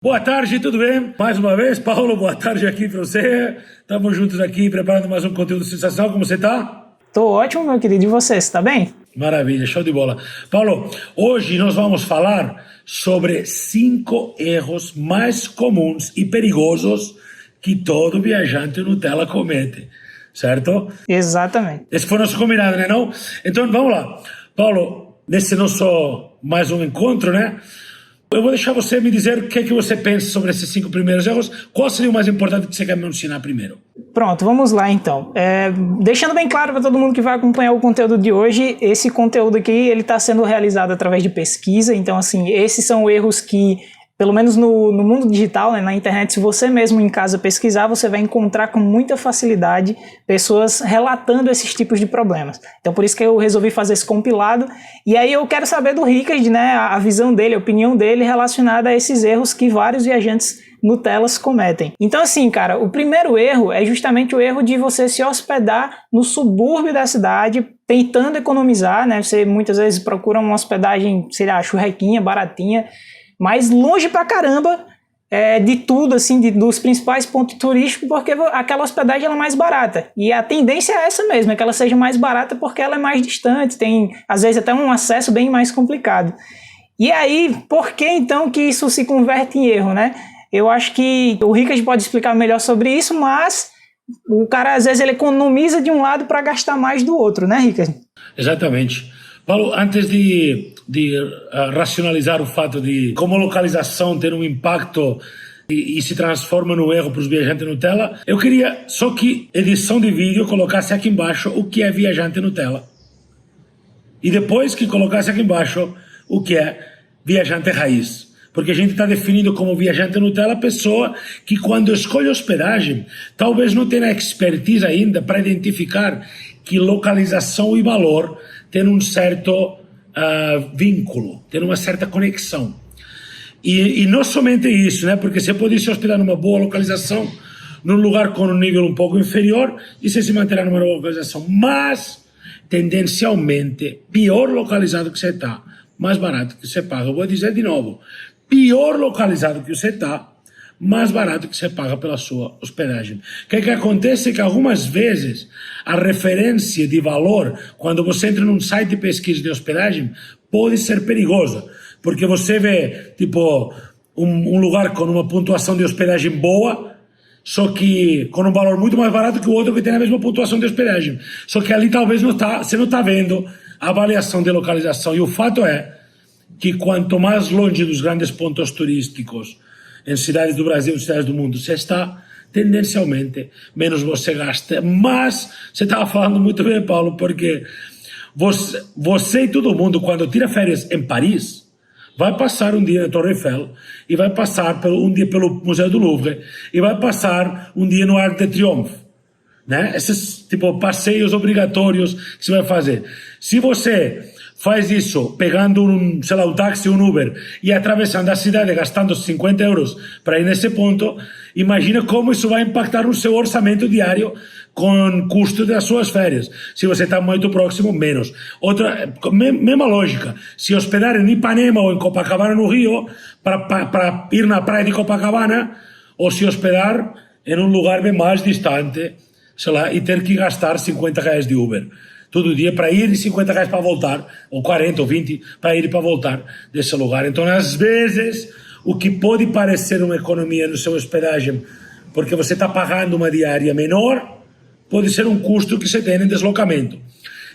Boa tarde, tudo bem? Mais uma vez, Paulo, boa tarde aqui para você. Estamos juntos aqui preparando mais um conteúdo sensacional. Como você está? Tô ótimo, meu querido. E você, tá bem? Maravilha, show de bola. Paulo, hoje nós vamos falar sobre 5 erros mais comuns e perigosos que todo viajante Nutella comete, certo? Exatamente. Esse foi nosso combinado, né? Não? Então, vamos lá. Paulo, nesse nosso mais um encontro, né? Eu vou deixar você me dizer o que é que você pensa sobre esses 5 primeiros erros. Qual seria o mais importante que você quer me ensinar primeiro? Pronto, vamos lá então. Deixando bem claro para todo mundo que vai acompanhar o conteúdo de hoje, esse conteúdo aqui ele está sendo realizado através de pesquisa. Então, assim, esses são erros que, pelo menos no mundo digital, né, na internet, se você mesmo em casa pesquisar, você vai encontrar com muita facilidade pessoas relatando esses tipos de problemas. Então, por isso que eu resolvi fazer esse compilado. E aí eu quero saber do Rickard, né, a visão dele, a opinião dele relacionada a esses erros que vários viajantes Nutellas cometem. Então, assim, cara, o primeiro erro é justamente o erro de você se hospedar no subúrbio da cidade, tentando economizar, né? Você muitas vezes procura uma hospedagem, sei lá, churrequinha, baratinha, mas longe pra caramba de tudo, assim, dos principais pontos turísticos, porque aquela hospedagem ela é mais barata. E a tendência é essa mesmo, é que ela seja mais barata porque ela é mais distante, tem, às vezes, até um acesso bem mais complicado. E aí, por que então que isso se converte em erro, né? Eu acho que o Rickard pode explicar melhor sobre isso, mas o cara, às vezes, ele economiza de um lado para gastar mais do outro, né, Rickard? Exatamente. Paulo, antes de racionalizar o fato de como a localização tem um impacto e se transforma no erro para os viajantes Nutella, eu queria só que edição de vídeo colocasse aqui embaixo o que é viajante Nutella. E depois que colocasse aqui embaixo o que é viajante raiz. Porque a gente está definindo como viajante Nutella a pessoa que, quando escolhe hospedagem, talvez não tenha expertise ainda para identificar que localização e valor têm um certo vínculo, têm uma certa conexão. E não somente isso, né? Porque você pode se hospedar numa boa localização, num lugar com um nível um pouco inferior, e você se manterá numa boa localização. Mas, tendencialmente, pior localizado que você está, mais barato que você paga. Eu vou dizer de novo, pior localizado que você está, mais barato que você paga pela sua hospedagem. O que acontece é que algumas vezes a referência de valor, quando você entra num site de pesquisa de hospedagem, pode ser perigosa, porque você vê, tipo, um lugar com uma pontuação de hospedagem boa, só que com um valor muito mais barato que o outro que tem a mesma pontuação de hospedagem. Só que ali talvez você não está vendo a avaliação de localização. E o fato é que quanto mais longe dos grandes pontos turísticos em cidades do Brasil, em cidades do mundo, você está, tendencialmente, menos você gasta. Mas, você estava falando muito bem, Paulo, porque você e todo mundo, quando tira férias em Paris, vai passar um dia na Torre Eiffel, e vai passar um dia pelo Museu do Louvre, e vai passar um dia no Arc de Triomphe. Né? Esses tipo passeios obrigatórios que você vai fazer. Se você faz isso pegando um táxi, um Uber e atravessando a cidade gastando 50 euros para ir nesse ponto, imagina como isso vai impactar no seu orçamento diário com o custo das suas férias. Se você está muito próximo, menos. Mesma lógica. Se hospedar em Ipanema ou em Copacabana, no Rio, para ir na praia de Copacabana, ou se hospedar em um lugar bem mais distante, sei lá, e ter que gastar 50 reais de Uber todo dia para ir e 50 reais para voltar, ou 40 ou 20 para ir e para voltar desse lugar. Então, às vezes, o que pode parecer uma economia no seu hospedagem, porque você está pagando uma diária menor, pode ser um custo que você tem em deslocamento.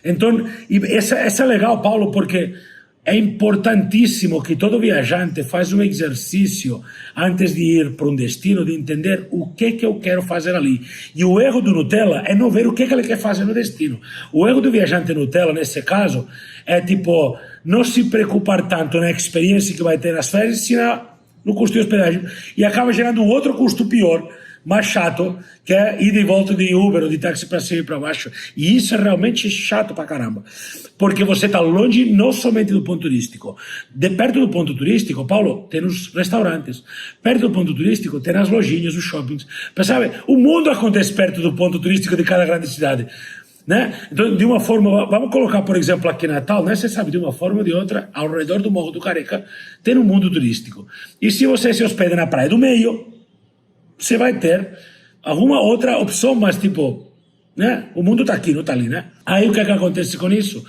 Então, essa é legal, Paulo, porque é importantíssimo que todo viajante faça um exercício antes de ir para um destino, de entender o que eu quero fazer ali. E o erro do Nutella é não ver o que ele quer fazer no destino. O erro do viajante Nutella, nesse caso, é tipo, não se preocupar tanto na experiência que vai ter nas férias, sino no custo de hospedagem. E acaba gerando um outro custo pior, mais chato, que é ir de volta de Uber ou de táxi para cima e para baixo. E isso é realmente chato pra caramba. Porque você está longe não somente do ponto turístico. De perto do ponto turístico, Paulo, tem os restaurantes. Perto do ponto turístico, tem as lojinhas, os shoppings. Mas sabe, o mundo acontece perto do ponto turístico de cada grande cidade. né? Então, de uma forma, vamos colocar, por exemplo, aqui Natal, né? Você sabe, de uma forma ou de outra, ao redor do Morro do Careca, tem um mundo turístico. E se você se hospeda na Praia do Meio, você vai ter alguma outra opção, mas tipo, né? O mundo está aqui, não está ali, né? Aí o que é que acontece com isso?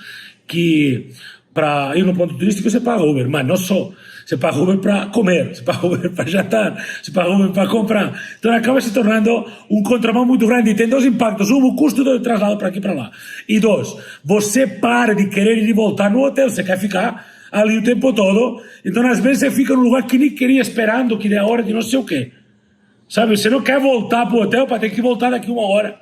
Que para ir no ponto turístico você paga Uber, mas não só. Você paga Uber para comer, você paga Uber para jantar, você paga Uber para comprar. Então acaba se tornando um contramão muito grande. E tem dois impactos. Um, o custo do traslado para aqui e para lá. E dois, você para de querer ir e voltar no hotel, você quer ficar ali o tempo todo. Então às vezes você fica num lugar que nem queria, esperando que dê a hora de não sei o quê. Sabe, você não quer voltar para o hotel para ter que voltar daqui 1 hora.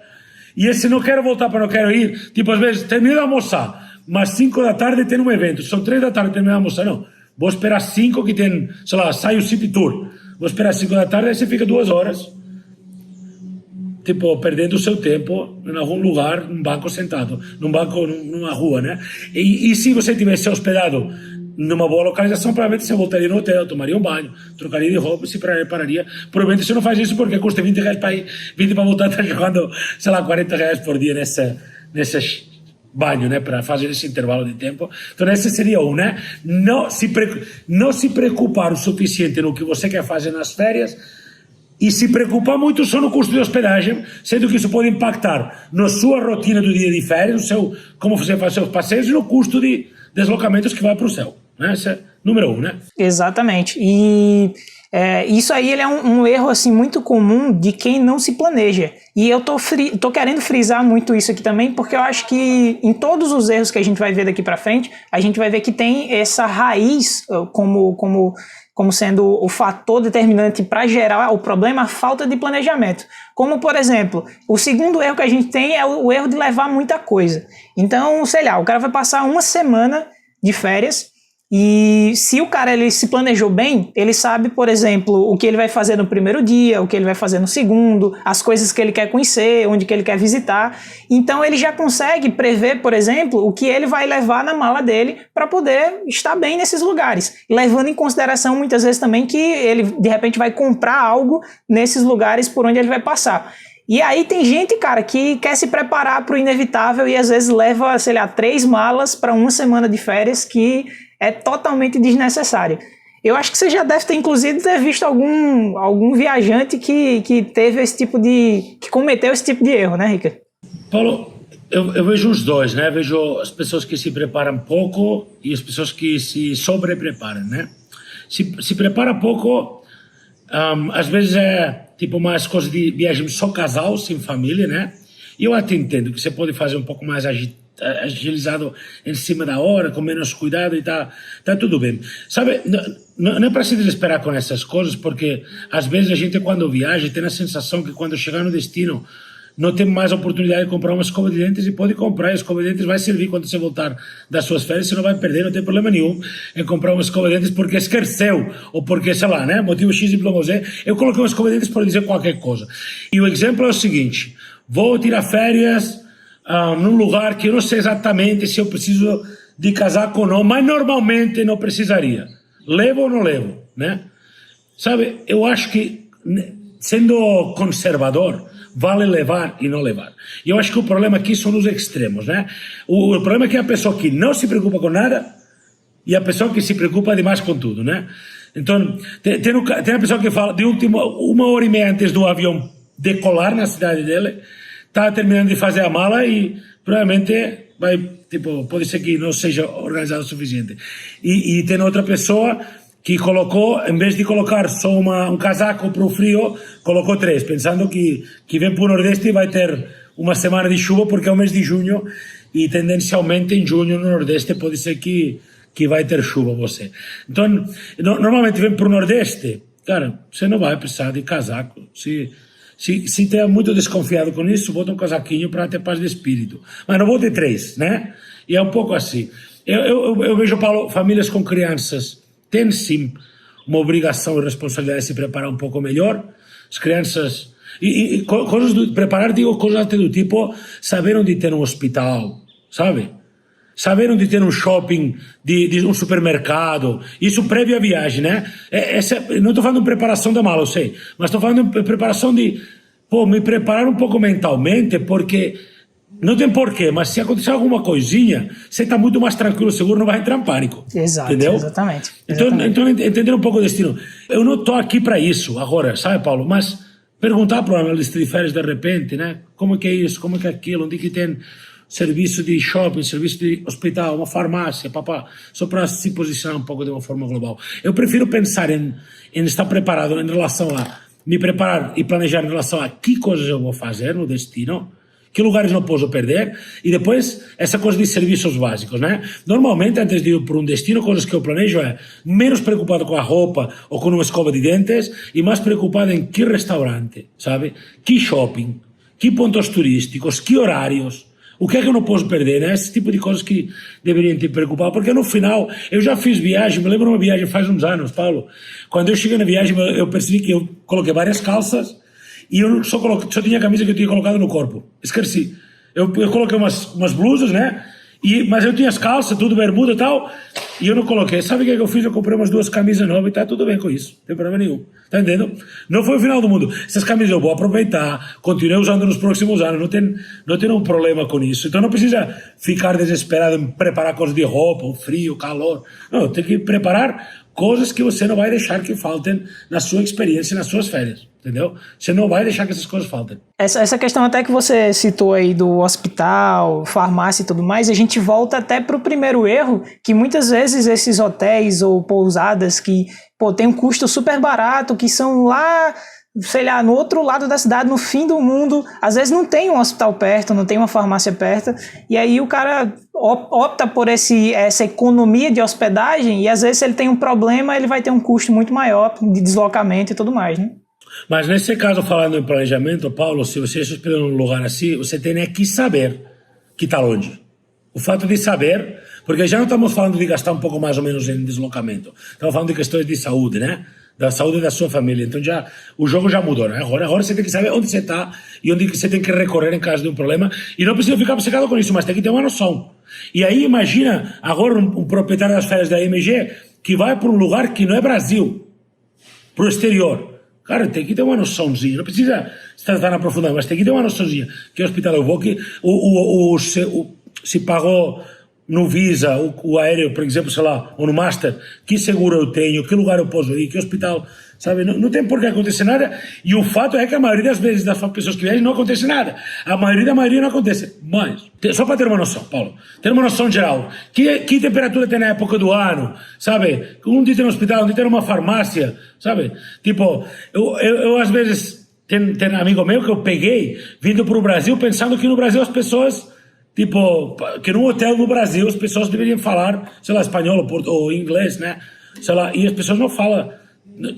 E esse não quero voltar para não quero ir. Tipo, às vezes, termino de almoçar, mas 5 da tarde tem um evento. São 3 da tarde, termino de almoçar. Não, vou esperar 5 que tem, sei lá, sai o City Tour. Vou esperar 5 da tarde, aí você fica 2 horas. Tipo, perdendo o seu tempo em algum lugar, num banco sentado. Num banco, numa rua, né? E se você tivesse hospedado numa boa localização, provavelmente você voltaria no hotel, tomaria um banho, trocaria de roupa, se pararia. Provavelmente você não faz isso porque custa 20 reais para ir, 20 para voltar, tá jogando, sei lá, 40 reais por dia nesse banho, né, para fazer esse intervalo de tempo. Então esse seria um, né? Não se preocupar o suficiente no que você quer fazer nas férias e se preocupar muito só no custo de hospedagem, sendo que isso pode impactar na sua rotina do dia de férias, no seu, como você faz seus passeios e no custo de deslocamentos que vai para o céu. Né? Esse é número 1, né? Exatamente. E isso aí ele é um erro assim, muito comum de quem não se planeja. E eu tô querendo frisar muito isso aqui também, porque eu acho que em todos os erros que a gente vai ver daqui para frente, a gente vai ver que tem essa raiz como sendo o fator determinante para gerar o problema, a falta de planejamento. Como, por exemplo, o segundo erro que a gente tem é o erro de levar muita coisa. Então, sei lá, o cara vai passar 1 semana de férias e se o cara ele se planejou bem, ele sabe, por exemplo, o que ele vai fazer no primeiro dia, o que ele vai fazer no segundo, as coisas que ele quer conhecer, onde que ele quer visitar. Então ele já consegue prever, por exemplo, o que ele vai levar na mala dele para poder estar bem nesses lugares. Levando em consideração muitas vezes também que ele de repente vai comprar algo nesses lugares por onde ele vai passar. E aí tem gente, cara, que quer se preparar para o inevitável e às vezes leva, sei lá, 3 malas para 1 semana de férias, que é totalmente desnecessário. Eu acho que você já deve ter, inclusive, visto algum viajante que teve esse tipo que cometeu esse tipo de erro, né, Rica? Paulo, eu vejo os dois, né? Vejo as pessoas que se preparam pouco e as pessoas que se sobrepreparam, né? Se prepara pouco, às vezes é tipo mais coisa de viagem só casal, sem família, né? E eu até entendo que você pode fazer um pouco mais agilizado em cima da hora, com menos cuidado e tá tudo bem. Sabe, não é para se desesperar com essas coisas, porque às vezes a gente quando viaja tem a sensação que quando chegar no destino não tem mais a oportunidade de comprar uma escova de dentes e pode comprar, e a escova de dentes vai servir quando você voltar das suas férias, você não vai perder, não tem problema nenhum em comprar uma escova de dentes porque esqueceu, ou porque, sei lá, né, motivo X, Y, Z, eu coloquei uma escova de dentes para dizer qualquer coisa. E o exemplo é o seguinte, vou tirar férias num lugar que eu não sei exatamente se eu preciso de casaco ou não, mas normalmente não precisaria. Levo ou não levo, né? Sabe, eu acho que, sendo conservador, vale levar e não levar. E eu acho que o problema aqui são os extremos, né? O problema é que é a pessoa que não se preocupa com nada e a pessoa que se preocupa demais com tudo, né? Então, tem a pessoa que fala, de última 1h30 antes do avião decolar na cidade dele, está terminando de fazer a mala e provavelmente vai, tipo, pode ser que não seja organizado o suficiente. E tem outra pessoa que colocou, em vez de colocar só um casaco para o frio, colocou 3, pensando que vem para o Nordeste e vai ter uma semana de chuva, porque é o mês de junho, e tendencialmente em junho no Nordeste pode ser que vai ter chuva você. Então, normalmente vem para o Nordeste, cara, você não vai precisar de casaco. Se estiver muito desconfiado com isso, bota um casaquinho para ter paz de espírito. Mas não vou ter 3, né? E é um pouco assim. Eu vejo, Paulo, famílias com crianças têm sim uma obrigação e responsabilidade de se preparar um pouco melhor. As crianças... E coisas preparar, digo, coisas até do tipo saber onde ter um hospital, sabe? Saber onde ter um shopping, de um supermercado, isso prévio à viagem, né? Não estou falando de preparação da mala, eu sei, mas estou falando de preparação de, me preparar um pouco mentalmente, porque não tem porquê, mas se acontecer alguma coisinha, você está muito mais tranquilo, seguro, não vai entrar em pânico. Exato, entendeu? Exatamente. Então, entender um pouco o destino. Eu não estou aqui para isso agora, sabe, Paulo? Mas perguntar para o analista de férias de repente, né? Como é que é isso, como é que é aquilo, onde que tem serviço de shopping, serviço de hospital, uma farmácia, papá, só para se posicionar um pouco de uma forma global. Eu prefiro pensar em estar preparado em relação a me preparar e planejar em relação a que coisas eu vou fazer no destino, que lugares não posso perder, e depois essa coisa de serviços básicos, né? Normalmente, antes de ir por um destino, coisas que eu planejo é menos preocupado com a roupa ou com uma escova de dentes e mais preocupado em que restaurante, sabe? Que shopping, que pontos turísticos, que horários, o que é que eu não posso perder, né? Esse tipo de coisas que deveriam te preocupar, porque no final, eu já fiz viagem, me lembro de uma viagem faz uns anos, Paulo, quando eu cheguei na viagem, eu percebi que eu coloquei várias calças, e eu só tinha a camisa que eu tinha colocado no corpo. Esqueci. Eu coloquei umas blusas, né? Mas eu tinha as calças, tudo, bermuda e tal, e eu não coloquei. Sabe o que eu fiz? Eu comprei umas 2 camisas novas e tá tudo bem com isso. Não tem problema nenhum. Tá entendendo? Não foi o final do mundo. Essas camisas eu vou aproveitar, continuei usando nos próximos anos, não tem um problema com isso. Então não precisa ficar desesperado em preparar coisas de roupa, o frio, o calor. Não, tem que preparar coisas que você não vai deixar que faltem na sua experiência, nas suas férias, entendeu? Você não vai deixar que essas coisas faltem. Essa questão até que você citou aí do hospital, farmácia e tudo mais, a gente volta até para o primeiro erro, que muitas vezes esses hotéis ou pousadas que, tem um custo super barato, que são lá, sei lá, no outro lado da cidade, no fim do mundo, às vezes não tem um hospital perto, não tem uma farmácia perto, e aí o cara opta por essa economia de hospedagem, e às vezes se ele tem um problema, ele vai ter um custo muito maior de deslocamento e tudo mais, né? Mas nesse caso, falando em planejamento, Paulo, se você está hospedando num lugar assim, você tem que saber que está longe. O fato de saber, porque já não estamos falando de gastar um pouco mais ou menos em deslocamento, estamos falando de questões de saúde, né? Da saúde da sua família. Então o jogo já mudou, né? Agora você tem que saber onde você está e onde você tem que recorrer em caso de um problema, e não precisa ficar obcecado com isso, mas tem que ter uma noção. E aí imagina agora um proprietário das férias da AMG que vai para um lugar que não é Brasil, para o exterior. Cara, tem que ter uma noçãozinha, não precisa estar tão aprofundado, mas tem que ter uma noçãozinha. Que hospital eu vou, que se pagou no Visa, o aéreo, por exemplo, sei lá, ou no Master, que seguro eu tenho, que lugar eu posso ir, que hospital, sabe? Não tem por que acontecer nada, e o fato é que a maioria das vezes das pessoas que viajam não acontece nada. A maioria não acontece. Mas, só para ter uma noção, Paulo, ter uma noção geral, que temperatura tem na época do ano, sabe? Um dia tem um hospital, um dia tem uma farmácia, sabe? Tipo, eu às vezes, tem amigo meu que eu peguei, vindo para o Brasil, pensando que no Brasil as pessoas... Tipo, que num hotel no Brasil as pessoas deveriam falar, sei lá, espanhol ou inglês, né? Sei lá, e as pessoas não falam,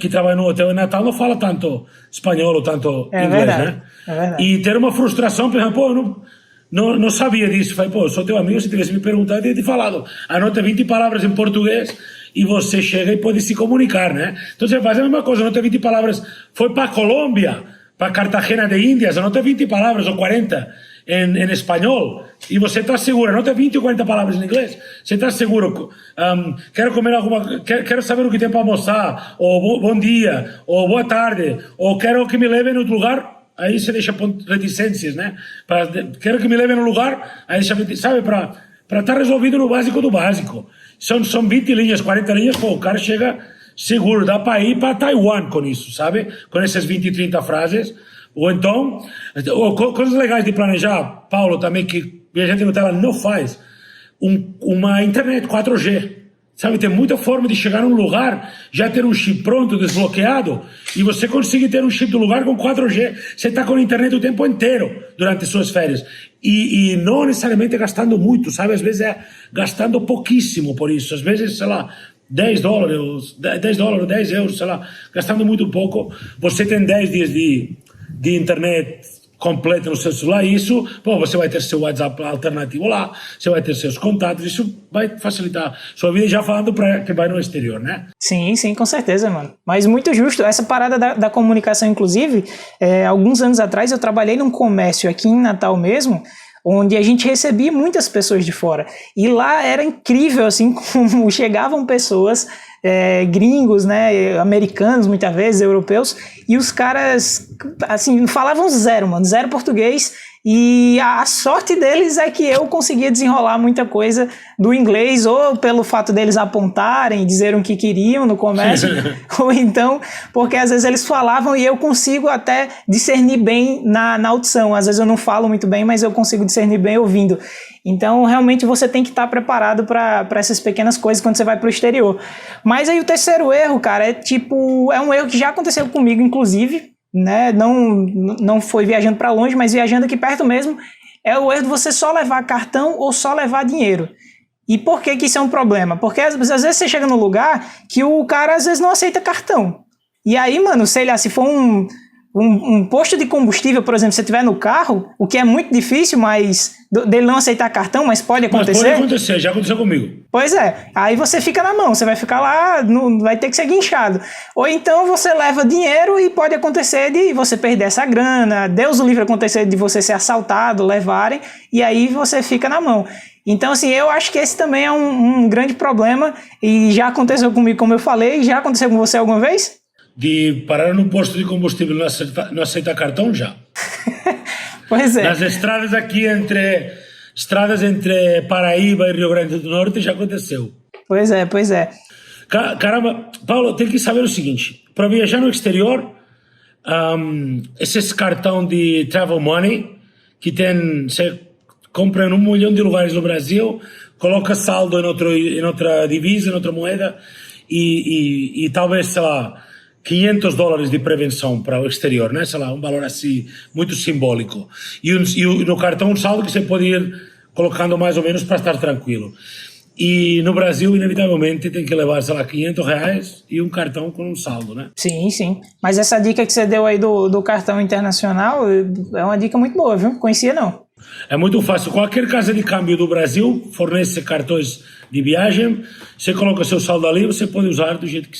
que trabalham no hotel em Natal, não falam tanto espanhol ou tanto inglês, verdade, né? É verdade. E ter uma frustração, por exemplo, eu não sabia disso. Falei, eu sou teu amigo, se tivesse me perguntado, eu teria te falado. Anota 20 palavras em português e você chega e pode se comunicar, né? Então você faz a mesma coisa, anota 20 palavras. Foi para Colômbia, para Cartagena de Índias, anota 20 palavras ou 40 em espanhol, e você está seguro, não tem 20 ou 40 palavras em inglês, você está seguro, quero comer quero saber o que tem para almoçar, ou bom dia, ou boa tarde, ou quero que me levem em outro lugar, aí você deixa reticências, né? Quero que me levem no lugar, aí deixa, sabe, para estar resolvido no básico do básico. São 20 linhas, 40 linhas, o cara chega seguro, dá para ir para Taiwan com isso, sabe? Com essas 20 e 30 frases. Ou então, coisas legais de planejar, Paulo, também, que a gente no tela não faz, uma internet 4G. Sabe, tem muita forma de chegar num lugar, já ter um chip pronto, desbloqueado, e você consegue ter um chip do lugar com 4G. Você está com a internet o tempo inteiro durante suas férias. E não necessariamente gastando muito, sabe? Às vezes é gastando pouquíssimo por isso. Às vezes, sei lá, $10, €10, sei lá, gastando muito pouco. Você tem 10 dias de internet completa no seu celular, e isso, você vai ter seu WhatsApp alternativo lá, você vai ter seus contatos, isso vai facilitar sua vida, já falando para quem vai no exterior, né? Sim, com certeza, mano. Mas muito justo, essa parada da comunicação, inclusive, alguns anos atrás eu trabalhei num comércio aqui em Natal mesmo, onde a gente recebia muitas pessoas de fora, e lá era incrível, assim, como chegavam pessoas... gringos, né, americanos muitas vezes, europeus, e os caras, assim, falavam zero português, E a sorte deles é que eu conseguia desenrolar muita coisa do inglês, ou pelo fato deles apontarem, dizeram o que queriam no comércio, ou então porque às vezes eles falavam e eu consigo até discernir bem na audição. Às vezes eu não falo muito bem, mas eu consigo discernir bem ouvindo. Então, realmente, você tem que estar preparado para essas pequenas coisas quando você vai para o exterior. Mas aí o terceiro erro, cara, é um erro que já aconteceu comigo, inclusive, né? Não foi viajando para longe, mas viajando aqui perto mesmo, é o erro de você só levar cartão ou só levar dinheiro. E por que isso é um problema? Porque às vezes você chega num lugar que o cara às vezes não aceita cartão. E aí, mano, sei lá, se for um posto de combustível, por exemplo, se você estiver no carro, o que é muito difícil, mas dele não aceitar cartão, mas pode acontecer. Mas pode acontecer, já aconteceu comigo. Pois é, aí você fica na mão, você vai ficar lá, vai ter que ser guinchado. Ou então você leva dinheiro e pode acontecer de você perder essa grana, Deus o livre acontecer de você ser assaltado, levarem, e aí você fica na mão. Então, assim, eu acho que esse também é um grande problema, e já aconteceu comigo, como eu falei, já aconteceu com você alguma vez? De parar num posto de combustível e não aceitar cartão, já. Pois é. Nas estradas aqui entre Paraíba e Rio Grande do Norte já aconteceu. Pois é. Caramba, Paulo, tem que saber o seguinte, para viajar no exterior, esses cartão de travel money, que você compra em 1 milhão de lugares no Brasil, coloca saldo em outra divisa, em outra moeda, e talvez, sei lá, $500 de prevenção para o exterior, né? Sei lá, um valor assim muito simbólico. E no cartão um saldo que você pode ir colocando mais ou menos para estar tranquilo. E no Brasil, inevitavelmente, tem que levar, sei lá, R$500 e um cartão com um saldo, né? Sim. Mas essa dica que você deu aí do cartão internacional é uma dica muito boa, viu? Conhecia não. É muito fácil. Qualquer casa de câmbio do Brasil fornece cartões de viagem. Você coloca seu saldo ali, você pode usar do jeito que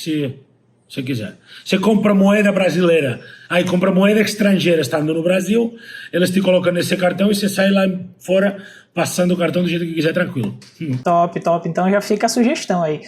você quiser. Você compra moeda brasileira, aí compra moeda estrangeira estando no Brasil, eles te colocam nesse cartão e você sai lá fora passando o cartão do jeito que quiser, tranquilo. Top. Então já fica a sugestão aí.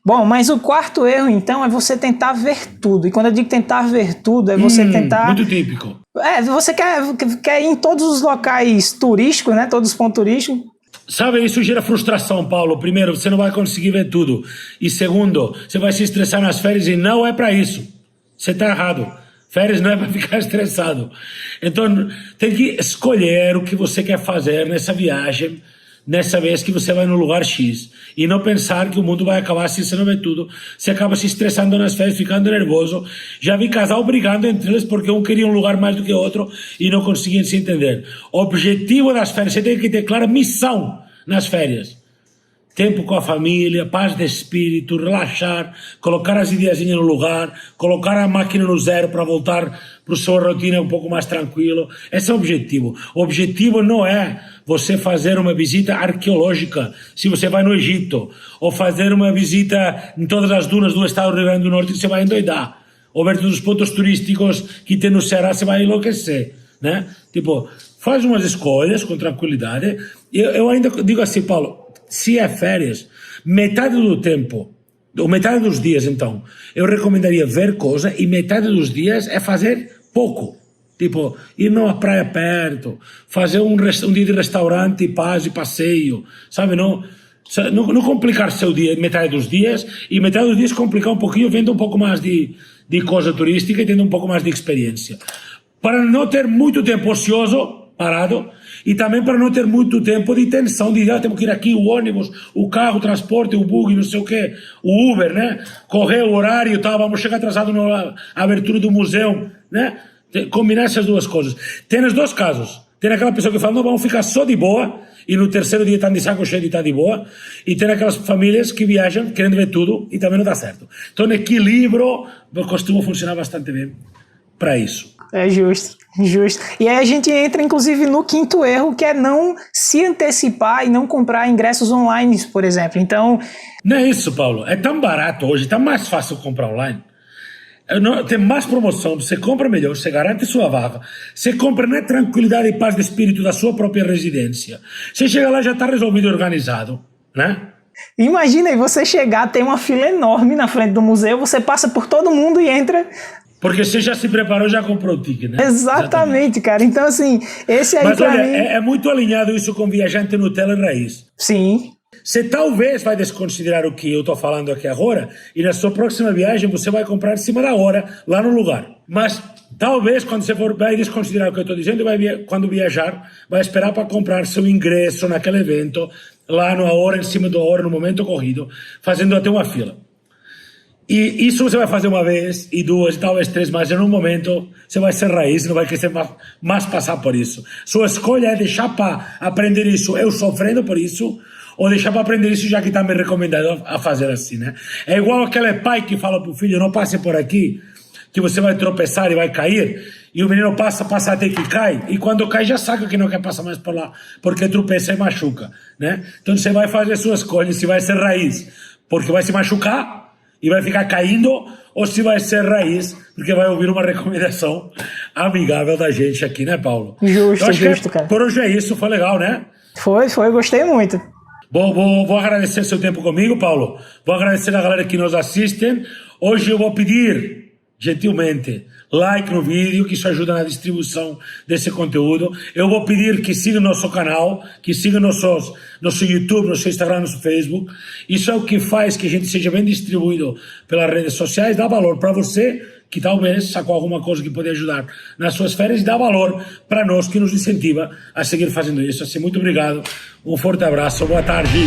Bom, mas o quarto erro, então, é você tentar ver tudo. E quando eu digo tentar ver tudo, é você tentar... Muito típico. Você quer ir em todos os locais turísticos, né? Todos os pontos turísticos. Sabe, isso gera frustração, Paulo. Primeiro, você não vai conseguir ver tudo. E segundo, você vai se estressar nas férias e não é para isso. Você está errado. Férias não é para ficar estressado. Então, tem que escolher o que você quer fazer nessa viagem, nessa vez que você vai no lugar X. E não pensar que o mundo vai acabar se você não vê tudo. Você acaba se estressando nas férias, ficando nervoso. Já vi casal brigando entre eles porque um queria um lugar mais do que outro e não conseguiam se entender. O objetivo das férias, você tem que ter clara missão nas férias. Tempo com a família, paz de espírito, relaxar, colocar as ideiazinhas no lugar, colocar a máquina no zero para voltar para a sua rotina um pouco mais tranquilo. Esse é o objetivo. O objetivo não é você fazer uma visita arqueológica, se você vai no Egito, ou fazer uma visita em todas as dunas do estado do Rio Grande do Norte, você vai endoidar. Ou ver todos os pontos turísticos que tem no Ceará, você vai enlouquecer, né? Tipo, faz umas escolhas com tranquilidade. Eu ainda digo assim, Paulo, se é férias, metade do tempo, ou metade dos dias, então, eu recomendaria ver coisa e metade dos dias é fazer pouco. Tipo, ir numa praia perto, fazer um dia de restaurante, paz e passeio, sabe? Não complicar seu dia, metade dos dias, e metade dos dias complicar um pouquinho, vendo um pouco mais de coisa turística e tendo um pouco mais de experiência. Para não ter muito tempo ocioso, parado, e também para não ter muito tempo de tensão, de temos que ir aqui, o ônibus, o carro, o transporte, o bug, não sei o quê, o Uber, né? Correr o horário e tal, vamos chegar atrasado na abertura do museu, né? Combinar essas duas coisas. Tem os dois casos. Tem aquela pessoa que fala, não, vamos ficar só de boa, e no terceiro dia estão de saco cheio de estar de boa, e tem aquelas famílias que viajam querendo ver tudo e também não dá certo. Então, equilíbrio costuma funcionar bastante bem para isso. É justo. E aí a gente entra, inclusive, no quinto erro, que é não se antecipar e não comprar ingressos online, por exemplo. Então... Não é isso, Paulo. É tão barato hoje, tá mais fácil comprar online. Tem mais promoção, você compra melhor, você garante sua vaga, você compra na tranquilidade e paz de espírito da sua própria residência. Você chega lá, já está resolvido e organizado, né? Imagina aí você chegar, tem uma fila enorme na frente do museu, você passa por todo mundo e entra Porque você já se preparou, já comprou o ticket, né? Exatamente, cara. Então, assim, esse aí Mas pra olha, mim... é muito alinhado isso com viajante Nutella e raiz. Sim. Você talvez vai desconsiderar o que eu estou falando aqui agora e na sua próxima viagem você vai comprar em cima da hora, lá no lugar. Mas talvez quando você for, vai desconsiderar o que eu estou dizendo, quando viajar, vai esperar para comprar seu ingresso naquele evento, lá na hora, em cima da hora, no momento corrido, fazendo até uma fila. E isso você vai fazer uma vez, e duas, e talvez três, mas em um momento você vai ser raiz, não vai querer mais passar por isso. Sua escolha é deixar para aprender isso, eu sofrendo por isso, ou deixar para aprender isso já que está me recomendando a fazer assim, né? É igual aquele pai que fala para o filho, não passe por aqui, que você vai tropeçar e vai cair, e o menino passa até que cai, e quando cai já sabe que não quer passar mais por lá, porque tropeça e machuca, né? Então você vai fazer sua escolha, se vai ser raiz, porque vai se machucar, e vai ficar caindo, ou se vai ser raiz, porque vai ouvir uma recomendação amigável da gente aqui, né, Paulo? Justo, cara. Por hoje é isso, foi legal, né? Foi, gostei muito. Vou agradecer seu tempo comigo, Paulo. Vou agradecer a galera que nos assistem. Hoje eu vou pedir, gentilmente, like no vídeo, que isso ajuda na distribuição desse conteúdo. Eu vou pedir que siga nosso canal, que siga nosso YouTube, nosso Instagram, nosso Facebook. Isso é o que faz que a gente seja bem distribuído pelas redes sociais, dá valor para você, que talvez sacou alguma coisa que pode ajudar nas suas férias, e dá valor para nós, que nos incentiva a seguir fazendo isso. Assim, muito obrigado, um forte abraço, boa tarde.